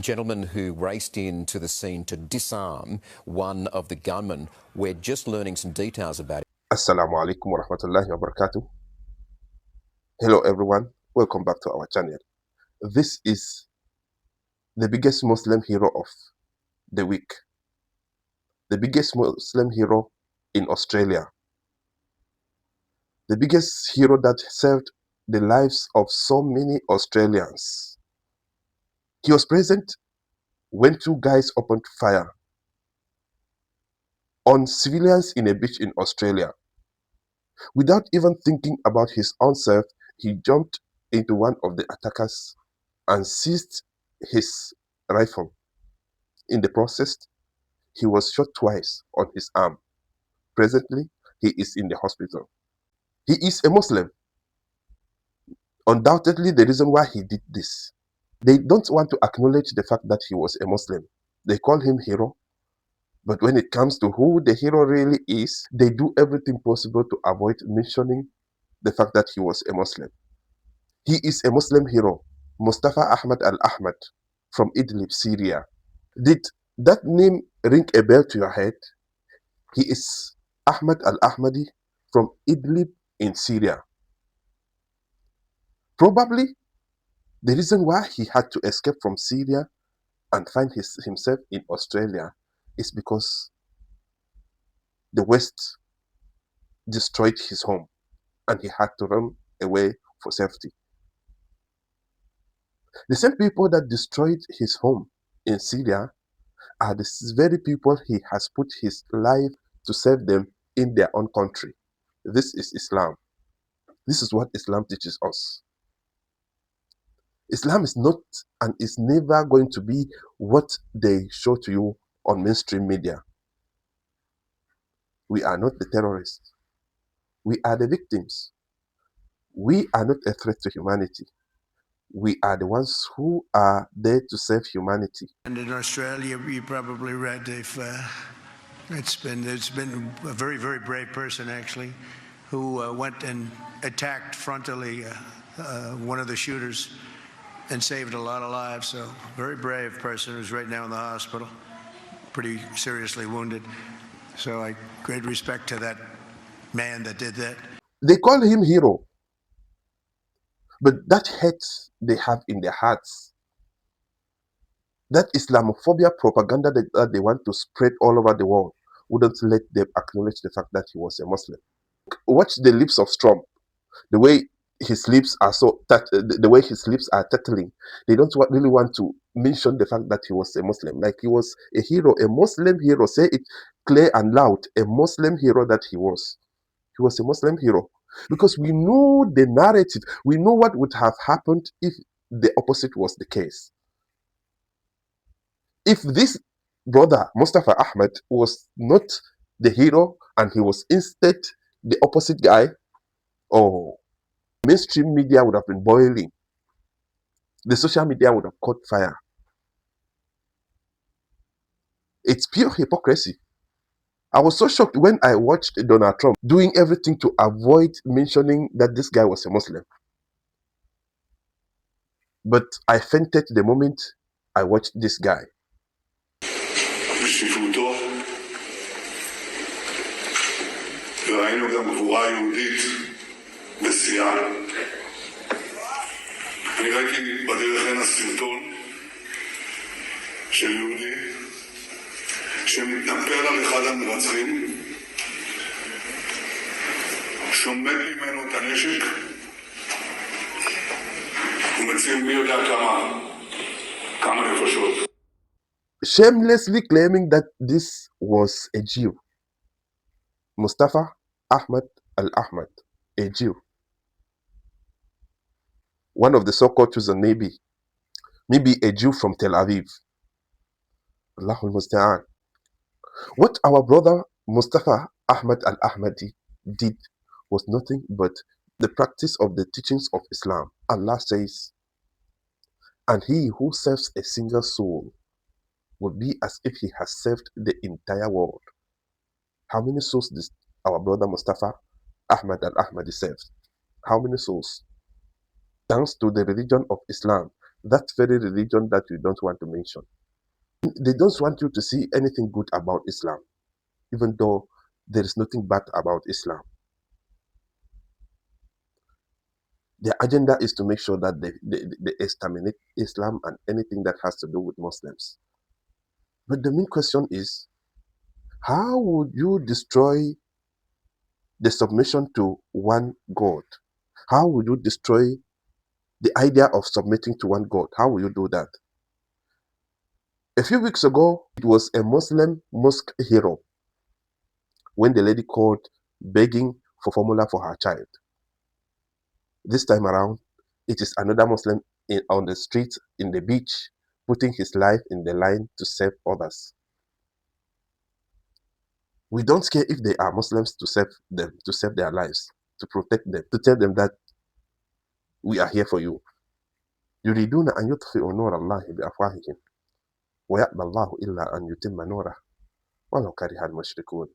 gentlemen who raced into the scene to disarm one of the gunmen. We're just learning some details about it. Assalamu alaikum wa rahmatullahi wa barakatuh. Hello everyone, welcome back to our channel. This is the biggest Muslim hero of the week. The biggest Muslim hero in Australia. The biggest hero that saved the lives of so many Australians. He was present when two guys opened fire on civilians in a beach in Australia. Without even thinking about his own self, he jumped into one of the attackers and seized his rifle. In the process, he was shot twice on his arm. Presently, he is in the hospital. He is a Muslim. Undoubtedly, the reason why he did this. They don't want to acknowledge the fact that he was a Muslim. They call him hero. But when it comes to who the hero really is, they do everything possible to avoid mentioning the fact that he was a Muslim. He is a Muslim hero, Mustafa Ahmad al-Ahmad from Idlib, Syria. Did that name ring a bell to your head? He is Ahmad al-Ahmadi from Idlib in Syria. Probably the reason why he had to escape from Syria and find himself in Australia is because the West destroyed his home and he had to run away for safety. The same people that destroyed his home in Syria are the very people he has put his life to save them in their own country. This is Islam. This is what Islam teaches us. Islam is not and is never going to be what they show to you on mainstream media. We are not the terrorists. We are the victims. We are not a threat to humanity. We are the ones who are there to save humanity. And in Australia, you probably read there's been a very, very brave person actually who went and attacked frontally one of the shooters and saved a lot of lives. So very brave person who's right now in the hospital, pretty seriously wounded. So great respect to that man that did that. They call him hero. But that hate they have in their hearts, that Islamophobia propaganda that they want to spread all over the world, wouldn't let them acknowledge the fact that he was a Muslim. Watch the lips of Trump, the way his lips are the way his lips are tattling. They don't really want to mention the fact that he was a Muslim, like he was a hero, a Muslim hero. Say it clear and loud, a Muslim hero that he was. He was a Muslim hero. Because we know the narrative, we know what would have happened if the opposite was the case. If this brother, Mustafa Ahmad, was not the hero and he was instead the opposite guy, oh, mainstream media would have been boiling. The social media would have caught fire. It's pure hypocrisy. I was so shocked when I watched Donald Trump doing everything to avoid mentioning that this guy was a Muslim. But I fainted the moment I watched this guy. ראינו גם גבורה יהודית בשיאה. אני ראיתי בדרך הנה סרטון של יהודי שמתנפל על אחד המרצחים, שומט ממנו את הנשק ומציל מי יודע כמה נפשות. Shamelessly claiming that this was a Jew. Mustafa Ahmad al-Ahmad, a Jew. One of the so-called chosen maybe a Jew from Tel Aviv. Allahul Musta'an. What our brother Mustafa Ahmad al-Ahmadi did was nothing but the practice of the teachings of Islam. Allah says, and he who saves a single soul will be as if he has saved the entire world. How many souls did our brother Mustafa Ahmad al-Ahmadi saved? How many souls? Thanks to the religion of Islam, that very religion that you don't want to mention. They don't want you to see anything good about Islam, even though there is nothing bad about Islam. Their agenda is to make sure that they exterminate Islam and anything that has to do with Muslims. But the main question is, how would you destroy the submission to one God? How would you destroy the idea of submitting to one God? How will you do that? A few weeks ago, it was a Muslim mosque hero when the lady called begging for formula for her child. This time around, it is another Muslim on the street, in the beach, putting his life in the line to save others. We don't care if they are Muslims to save them, to save their lives, to protect them, to tell them that we are here for you. يريدون أن يطفئوا نور الله بأفواههم ويأبى الله إلا أن يتم نوره ولو كره المشركون.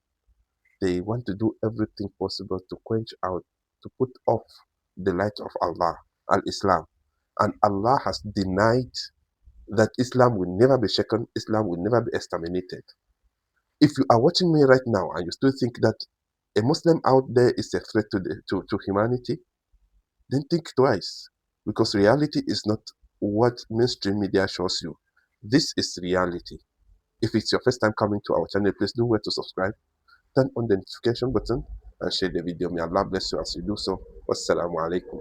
They want to do everything possible to quench out, to put off the light of Allah, al-Islam. And Allah has denied that Islam will never be shaken, Islam will never be exterminated. If you are watching me right now and you still think that a Muslim out there is a threat to humanity, then think twice, because reality is not what mainstream media shows you. This is reality. If it's your first time coming to our channel, please do where to subscribe, turn on the notification button, and share the video. May Allah bless you as you do so. Wassalamu alaikum.